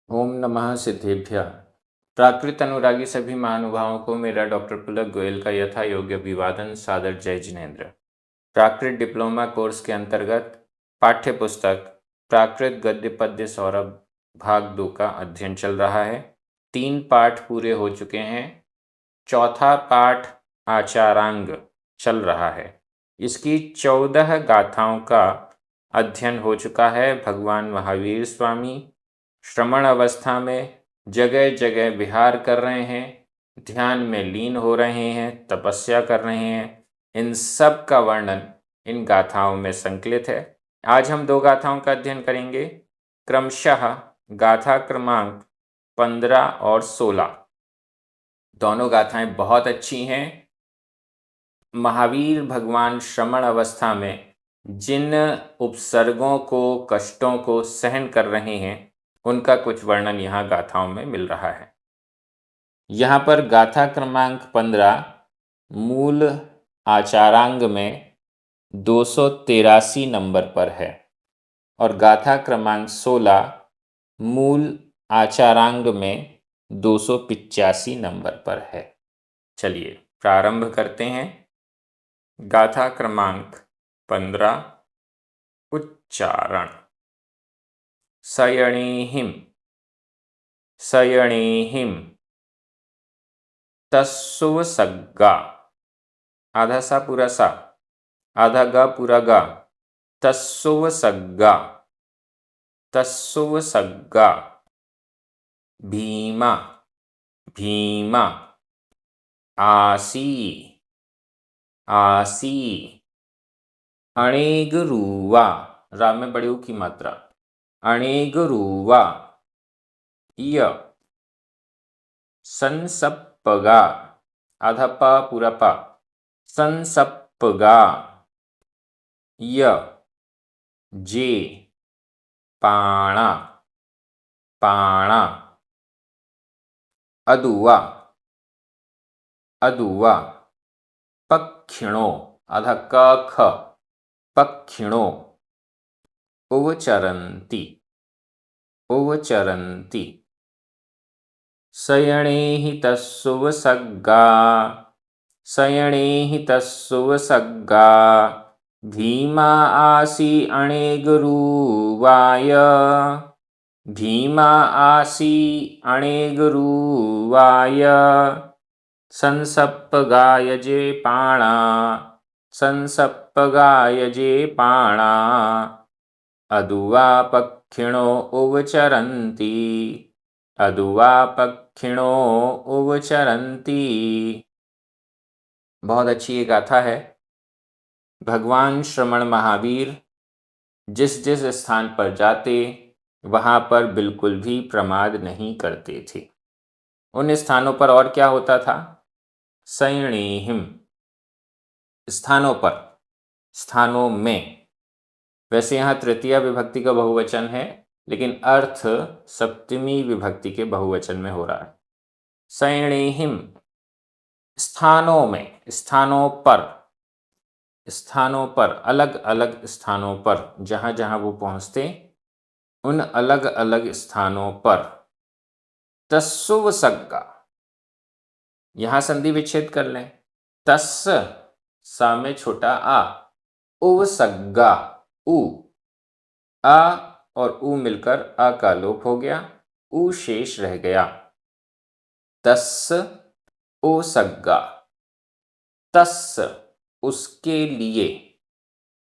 ओम नमः सिद्धेभ्यः। प्राकृत अनुरागी सभी महानुभावों को मेरा डॉक्टर पुलक गोयल का यथा योग्य अभिवादन, सादर जय जिनेन्द्र। प्राकृत डिप्लोमा कोर्स के अंतर्गत पाठ्य पुस्तक प्राकृत गद्य पद्य सौरभ भाग 2 का अध्ययन चल रहा है। 3 पाठ पूरे हो चुके हैं। चौथा पाठ आचारांग चल रहा है। इसकी 14 गाथाओं का अध्ययन हो चुका है। भगवान महावीर स्वामी श्रमण अवस्था में जगह जगह विहार कर रहे हैं, ध्यान में लीन हो रहे हैं, तपस्या कर रहे हैं। इन सब का वर्णन इन गाथाओं में संकलित है। आज हम 2 गाथाओं का अध्ययन करेंगे, क्रमशः गाथा क्रमांक 15 और 16। दोनों गाथाएं बहुत अच्छी हैं। महावीर भगवान श्रमण अवस्था में जिन उपसर्गों को, कष्टों को सहन कर रहे हैं, उनका कुछ वर्णन यहाँ गाथाओं में मिल रहा है। यहाँ पर गाथा क्रमांक 15 मूल आचारांग में 283 नंबर पर है और गाथा क्रमांक 16 मूल आचारांग में 285 नंबर पर है। चलिए प्रारंभ करते हैं। गाथा क्रमांक 15 उच्चारण। सयणीहिं सयणीहिं तस्सुवसग्गा, आधा सा पूरा सा, आधा गा पूरा गा, तस्सुवसग्गा तस्सुवसग्गा। भीमा भीमा आसी आसी। अणेगरुवा, रा में बड़े ऊ की मात्रा, अणेगरुवा। य संसप्पगा, आधा पा पूरा पा, संसप्पगा। य जे पाणा पाणा। अदुवा अदुवा। पक्षिणो, आधा क ख, पक्षिणो। उवचरन्ति उवचरन्ति। सयणेहि तस्सुवसग्गा सयणेहि तस्सुवसग्गा। भीमा आसी अणेगरुवाय भीमा आसी अणेगरुवाय। संसप्पगाय जे पाणा संसप्पगाय जे पाणा। अदुवा पक्षिणो उवचरन्ति अदुवा पक्षिणो उवचरन्ति। बहुत अच्छी ये गाथा है। भगवान श्रमण महावीर जिस जिस स्थान पर जाते वहाँ पर बिल्कुल भी प्रमाद नहीं करते थे। उन स्थानों पर और क्या होता था? सयणीहिं, स्थानों पर, स्थानों में। वैसे यहाँ तृतीया विभक्ति का बहुवचन है, लेकिन अर्थ सप्तमी विभक्ति के बहुवचन में हो रहा है। सयणीहिं, स्थानों में, स्थानों पर, स्थानों पर, अलग अलग स्थानों पर, जहाँ जहाँ वो पहुँचते उन अलग अलग स्थानों पर। तस्सुवसग्गा, यहाँ संधि विच्छेद कर लें। तस्स, सा में छोटा आ, उवसग्गा, उ, आ और उ मिलकर आ का लोप हो गया, उ शेष रह गया। तस्स उवसग्गा। तस्स, उसके लिए,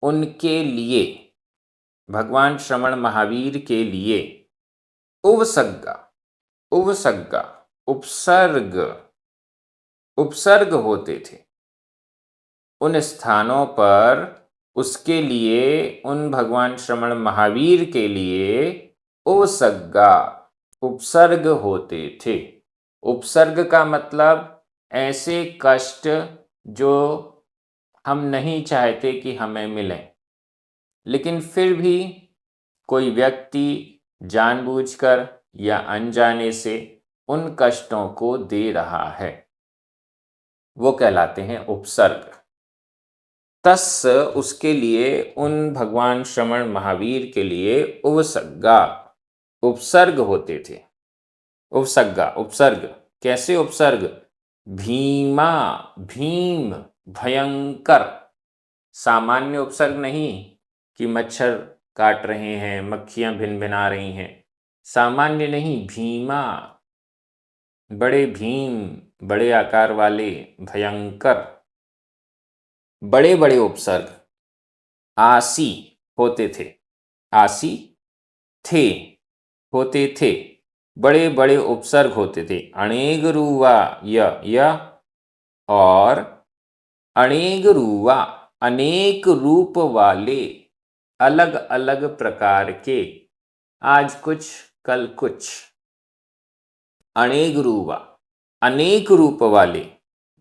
उनके लिए, भगवान श्रमण महावीर के लिए। उवसग्गा, उवसग्गा, उपसर्ग, उपसर्ग होते थे उन स्थानों पर, उसके लिए, उन भगवान श्रमण महावीर के लिए उवसग्गा, उपसर्ग होते थे। उपसर्ग का मतलब ऐसे कष्ट जो हम नहीं चाहते कि हमें मिलें, लेकिन फिर भी कोई व्यक्ति जानबूझकर या अनजाने से उन कष्टों को दे रहा है, वो कहलाते हैं उपसर्ग। तस्स, उसके लिए, उन भगवान श्रमण महावीर के लिए, उवसग्गा, उपसर्ग होते थे। उपसर्गा, उपसर्ग, कैसे उपसर्ग? भीमा, भीम, भयंकर। सामान्य उपसर्ग नहीं कि मच्छर काट रहे हैं, मक्खियां भिनभिना रही हैं। सामान्य नहीं, भीमा, बड़े भीम, बड़े आकार वाले, भयंकर। बड़े बड़े उपसर्ग आसी होते थे। आसी, थे, होते थे। बड़े बड़े उपसर्ग होते थे। अणेगरुआ, य और अणेगरुआ, अनेक रूप वाले, अलग अलग प्रकार के, आज कुछ कल कुछ। अणेगरुआ, अनेक रूप वाले।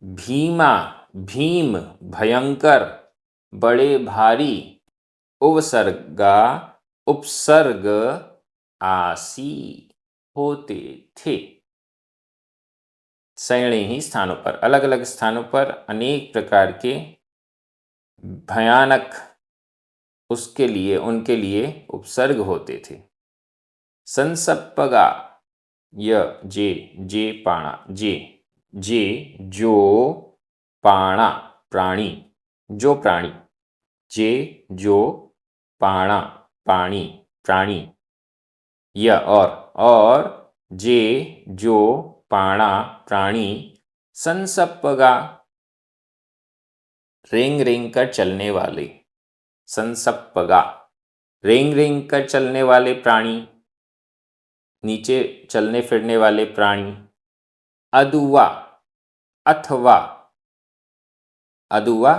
भीमा, भीम, भयंकर, बड़े भारी। उपसर्गा, उपसर्ग आसी होते थे। सैणे ही स्थानों पर, अलग अलग स्थानों पर अनेक प्रकार के भयानक उसके लिए, उनके लिए उपसर्ग होते थे। संसप्पगा, जे पाणा, जे जो पाणा, प्राणी, जो प्राणी। जे जो पाणा, पाणी, प्राणी। और जे जो पाणा, प्राणी। संसप्पगा, रेंग रेंग कर चलने वाले। संसप्पगा, रेंग रेंग कर चलने वाले प्राणी, नीचे चलने फिरने वाले प्राणी। अदुआ, अथवा, अदुआ,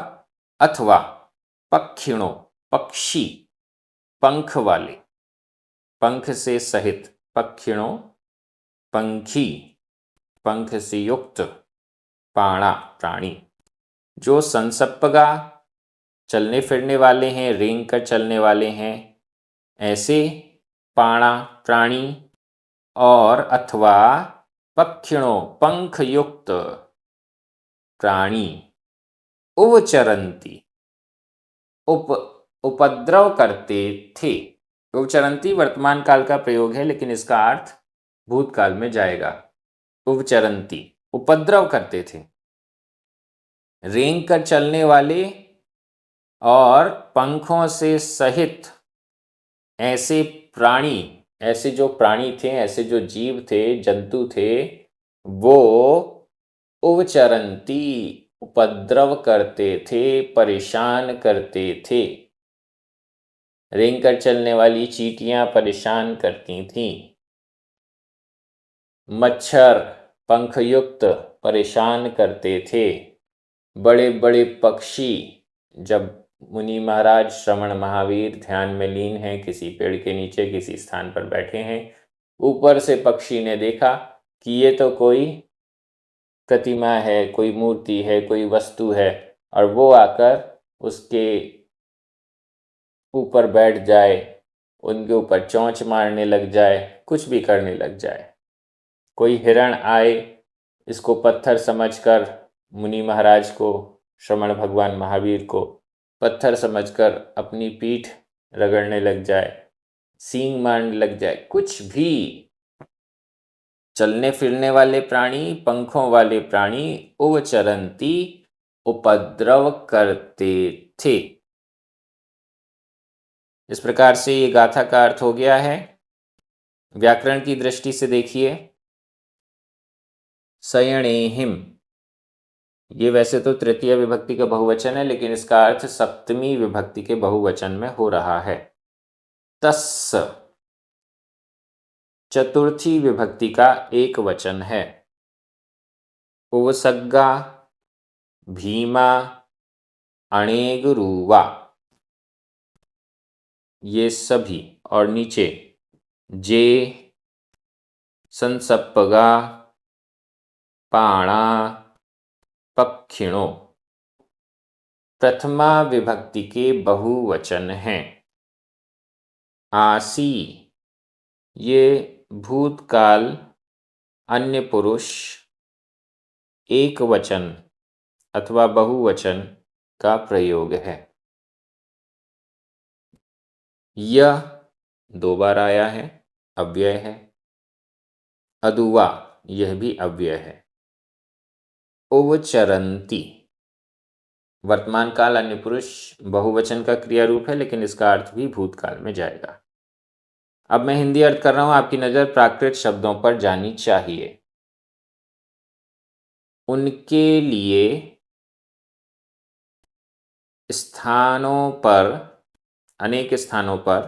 अथवा। पक्षिणों, पक्षी, पंख वाले, पंख से सहित। पक्षिणों, पंखी, पंख से युक्त। पाणा, प्राणी। जो संसप्पगा, चलने फिरने वाले हैं, रेंग कर चलने वाले हैं, ऐसे पाणा, प्राणी। और अथवा पक्षिणों, पंख युक्त प्राणी। उवचरंती, उपद्रव करते थे। उवचरंती वर्तमान काल का प्रयोग है, लेकिन इसका अर्थ भूतकाल में जाएगा। उवचरंती, उपद्रव करते थे। रेंग कर चलने वाले और पंखों से सहित ऐसे प्राणी, ऐसे जो प्राणी थे, ऐसे जो जीव थे, जंतु थे, वो उवचरंती, उपद्रव करते थे, परेशान करते थे। रेंग कर चलने वाली चींटियां परेशान करती थीं। मच्छर पंखयुक्त परेशान करते थे। बड़े बड़े पक्षी, जब मुनि महाराज, श्रवण महावीर ध्यान में लीन हैं, किसी पेड़ के नीचे किसी स्थान पर बैठे हैं, ऊपर से पक्षी ने देखा कि ये तो कोई प्रतिमा है, कोई मूर्ति है, कोई वस्तु है, और वो आकर उसके ऊपर बैठ जाए, उनके ऊपर चोंच मारने लग जाए, कुछ भी करने लग जाए। कोई हिरण आए, इसको पत्थर समझकर मुनि महाराज को, श्रवण भगवान महावीर को पत्थर समझकर अपनी पीठ रगड़ने लग जाए, सींग मारने लग जाए, कुछ भी। चलने फिरने वाले प्राणी, पंखों वाले प्राणी, उवचरंती, उपद्रव करते थे। इस प्रकार से ये गाथा का अर्थ हो गया है। व्याकरण की दृष्टि से देखिए, सयणेहिम, ये वैसे तो तृतीय विभक्ति का बहुवचन है, लेकिन इसका अर्थ सप्तमी विभक्ति के बहुवचन में हो रहा है। तस्स, चतुर्थी विभक्ति का एक वचन है। उपसर्गा, भीमा, अणेगुरुवा, ये सभी, और नीचे जे, संसप्पगा, पाणा, पक्षिणों, प्रथमा विभक्ति के बहुवचन हैं। आसी, ये भूतकाल अन्य पुरुष एक वचन अथवा बहुवचन का प्रयोग है। यह दो बार आया है। अव्यय है। अदुवा, यह भी अव्यय है। उवचरन्ति, वर्तमान काल अन्य पुरुष बहुवचन का क्रिया रूप है, लेकिन इसका अर्थ भी भूतकाल में जाएगा। अब मैं हिंदी अर्थ कर रहा हूं, आपकी नज़र प्राकृत शब्दों पर जानी चाहिए। उनके लिए स्थानों पर, अनेक स्थानों पर,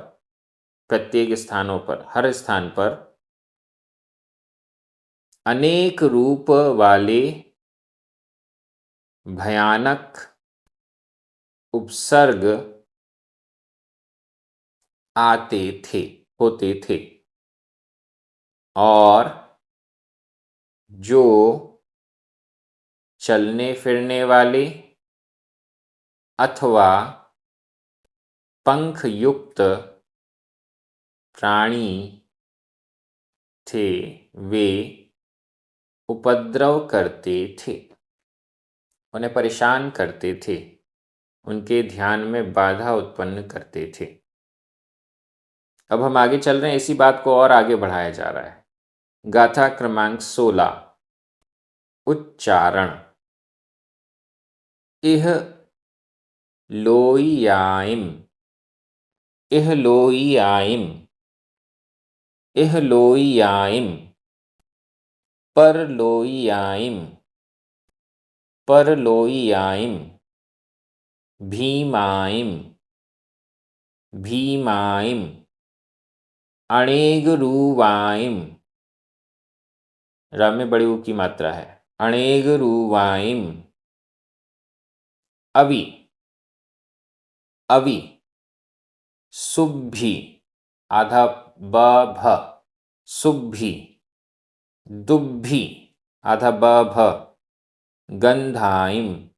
प्रत्येक स्थानों पर, हर स्थान पर अनेक रूप वाले भयानक उपसर्ग आते थे, होते थे, और जो चलने फिरने वाले अथवा पंख युक्त प्राणी थे, वे उपद्रव करते थे, उन्हें परेशान करते थे, उनके ध्यान में बाधा उत्पन्न करते थे। अब हम आगे चल रहे हैं, इसी बात को और आगे बढ़ाया जा रहा है। गाथा क्रमांक 16, उच्चारण। इह लोइयाइम, इह लोइयाइम, इह लोइयाइम, पर लोइयाइम, पर लोइयाइम, भीमाइम, भीमाइम, अणेगरुवाइम, रा में बड़ी ऊ की मात्रा है, अणेगरुवाइम, अवि, अवि, सुब्भी, आधा ब भ, सुब्भी, दुब्भी, आधा ब भ, गंधाइम,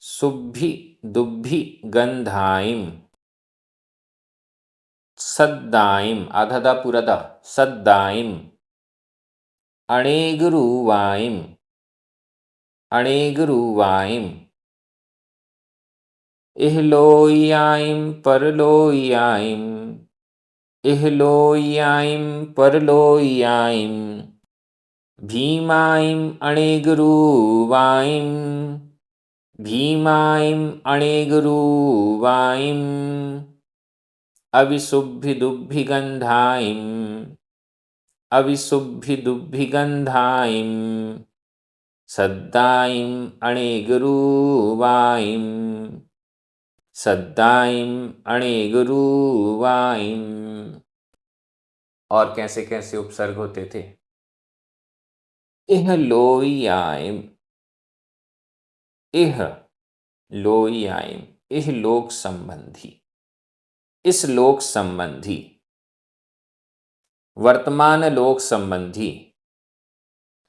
सुब्भी दुब्भी गंधाइम, सद्दाइम, आधा दा पूरा दा, सद्दाइम, अणेगरुवाइम, अणेगरुवाइम, इहलोइयाइम, परलोइयाइम, इहलोइयाइम, परलोइयाइम, भीमाइम, अणेगरुवाइम, भीमाइम, अणेगरुवाइम, अविशुद्धिदुब्धिगंधाइम, अविशुद्धिदुब्धिगंधाइम, सद्दाइम, अणेगरुवाइम, सद्दाइम, अणेगरुवाइम। और कैसे कैसे उपसर्ग होते थे? इह लोइयाइम, इह लोइयाइम, इह लोक संबंधी, इस लोक संबंधी, वर्तमान लोक संबंधी।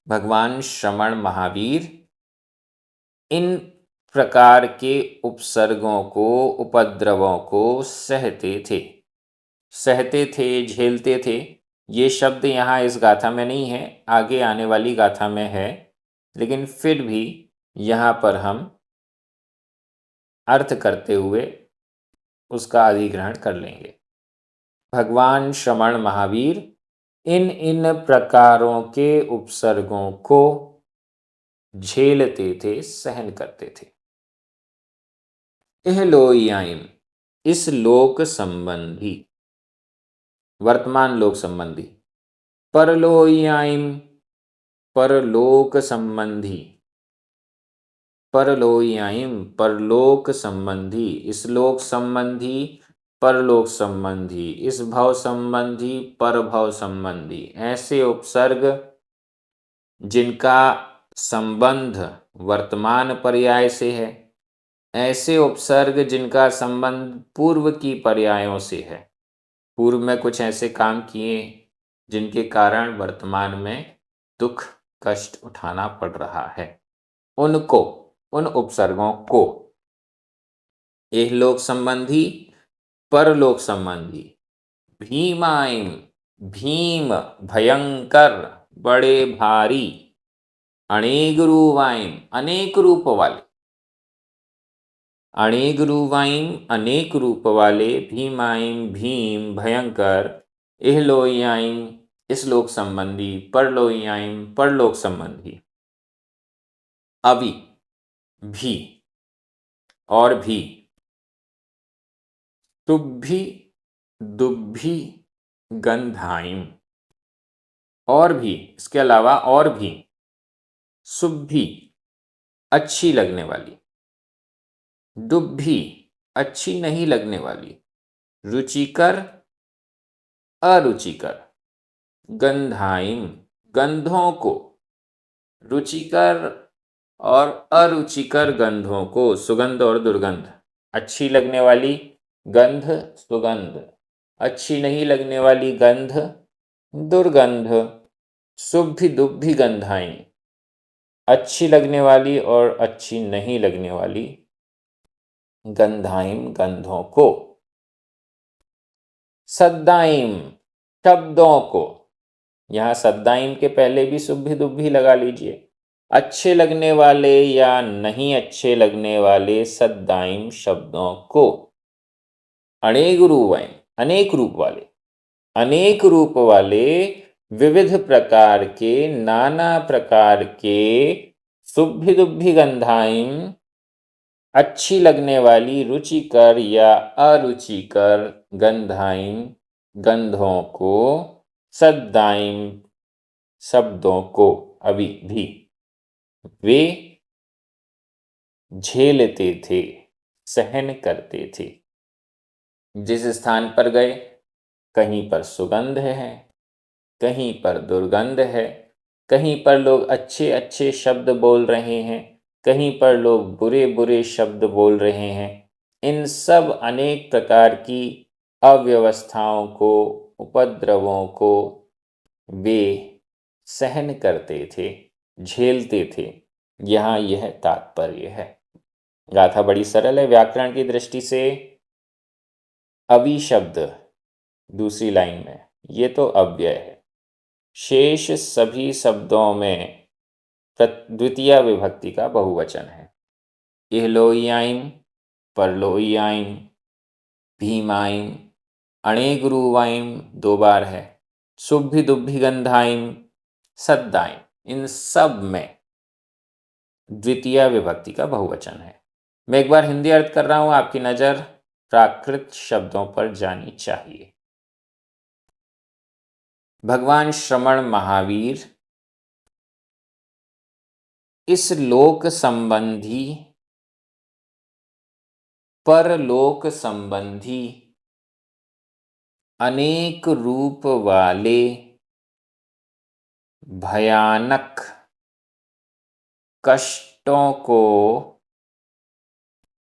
भगवान श्रमण महावीर इन प्रकार के उपसर्गों को, उपद्रवों को सहते थे, सहते थे, झेलते थे। ये शब्द यहाँ इस गाथा में नहीं है, आगे आने वाली गाथा में है, लेकिन फिर भी यहाँ पर हम अर्थ करते हुए उसका अधिग्रहण कर लेंगे। भगवान श्रमण महावीर इन इन प्रकारों के उपसर्गों को झेलते थे, सहन करते थे। इह लोइयाइम, इस लोक संबंधी, वर्तमान लोक संबंधी। परलोइयाइम, परलोक संबंधी, परलोइयाइम, परलोक संबंधी, इस लोक संबंधी, परलोक संबंधी, इस भव संबंधी, परभव संबंधी। ऐसे उपसर्ग जिनका संबंध वर्तमान पर्याय से है, ऐसे उपसर्ग जिनका संबंध पूर्व की पर्यायों से है, पूर्व में कुछ ऐसे काम किए जिनके कारण वर्तमान में दुख कष्ट उठाना पड़ रहा है, उनको, उन उपसर्गों को इहलोक संबंधी, परलोक संबंधी। भीमाइम, भीम भयंकर, बड़े भारी। अणेगरुवाइम, अनेक रूप वाले, अणेगरुवाइम, अनेक रूप वाले। भीमाइम, भीम भयंकर, इहलोइयाइम इसलोक संबंधी, परलोइयाइम परलोक संबंधी। अभी भी और भी, तुभ्भि दुभ्भि गंधाइम, और भी, इसके अलावा और भी। सुभ्भि अच्छी लगने वाली, दुभ्भि अच्छी नहीं लगने वाली, रुचिकर अरुचिकर, गंधाइम गंधों को, रुचिकर और अरुचिकर गंधों को, सुगंध और दुर्गंध। अच्छी लगने वाली गंध सुगंध, अच्छी नहीं लगने वाली गंध दुर्गंध। सुभ्भि दुभ्भि गंधाई, अच्छी लगने वाली और अच्छी नहीं लगने वाली गंधाइम गंधों को। सद्दाइम शब्दों को, यहाँ सद्दाइम के पहले भी सुभ्भि दुभ्भि लगा लीजिए। अच्छे लगने वाले या नहीं अच्छे लगने वाले सद्दाइम शब्दों को। अनेक रूपाइम अनेक रूप वाले, अनेक रूप वाले विविध प्रकार के, नाना प्रकार के सुभ्भि दुभ्भि गंधाइम अच्छी लगने वाली, रुचिकर या अरुचिकर गंधाइम गंधों को, सद्दाइम शब्दों को। अभी भी वे झेलते थे, सहन करते थे। जिस स्थान पर गए कहीं पर सुगंध है, कहीं पर दुर्गंध है, कहीं पर लोग अच्छे अच्छे शब्द बोल रहे हैं, कहीं पर लोग बुरे बुरे शब्द बोल रहे हैं। इन सब अनेक प्रकार की अव्यवस्थाओं को, उपद्रवों को वे सहन करते थे, झेलते थे। यहाँ यह तात्पर्य है। गाथा बड़ी सरल है व्याकरण की दृष्टि से। अवि शब्द दूसरी लाइन में, ये तो अव्यय है। शेष सभी शब्दों में द्वितीय विभक्ति का बहुवचन है। इहलोइयाइम परलोइयाइम, भीमाइम, अणेगुरुवाइम दो बार है, सुभ्भि दुभ्भि गंधाइम, सद्दाइम, इन सब में द्वितीय विभक्ति का बहुवचन है। मैं एक बार हिंदी अर्थ कर रहा हूं, आपकी नज़र प्राकृत शब्दों पर जानी चाहिए। भगवान श्रमण महावीर इस लोक संबंधी, परलोक संबंधी अनेक रूप वाले भयानक कष्टों को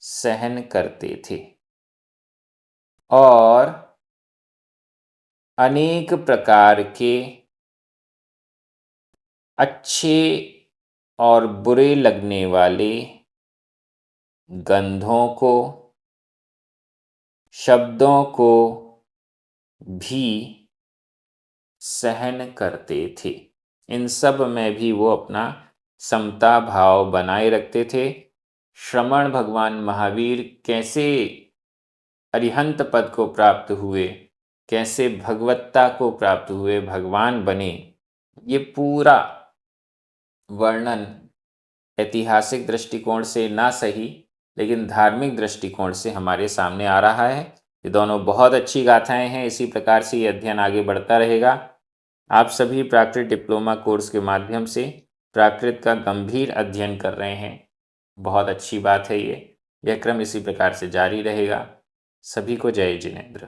सहन करते थे और अनेक प्रकार के अच्छे और बुरे लगने वाले गंधों को, शब्दों को भी सहन करते थे। इन सब में भी वो अपना समता भाव बनाए रखते थे। श्रमण भगवान महावीर कैसे अरिहंत पद को प्राप्त हुए, कैसे भगवत्ता को प्राप्त हुए, भगवान बने, ये पूरा वर्णन ऐतिहासिक दृष्टिकोण से ना सही लेकिन धार्मिक दृष्टिकोण से हमारे सामने आ रहा है। ये दोनों बहुत अच्छी गाथाएं हैं। इसी प्रकार से ये अध्ययन आगे बढ़ता रहेगा। आप सभी प्राकृत डिप्लोमा कोर्स के माध्यम से प्राकृत का गंभीर अध्ययन कर रहे हैं, बहुत अच्छी बात है। यह क्रम इसी प्रकार से जारी रहेगा। सभी को जय जिनेंद्र।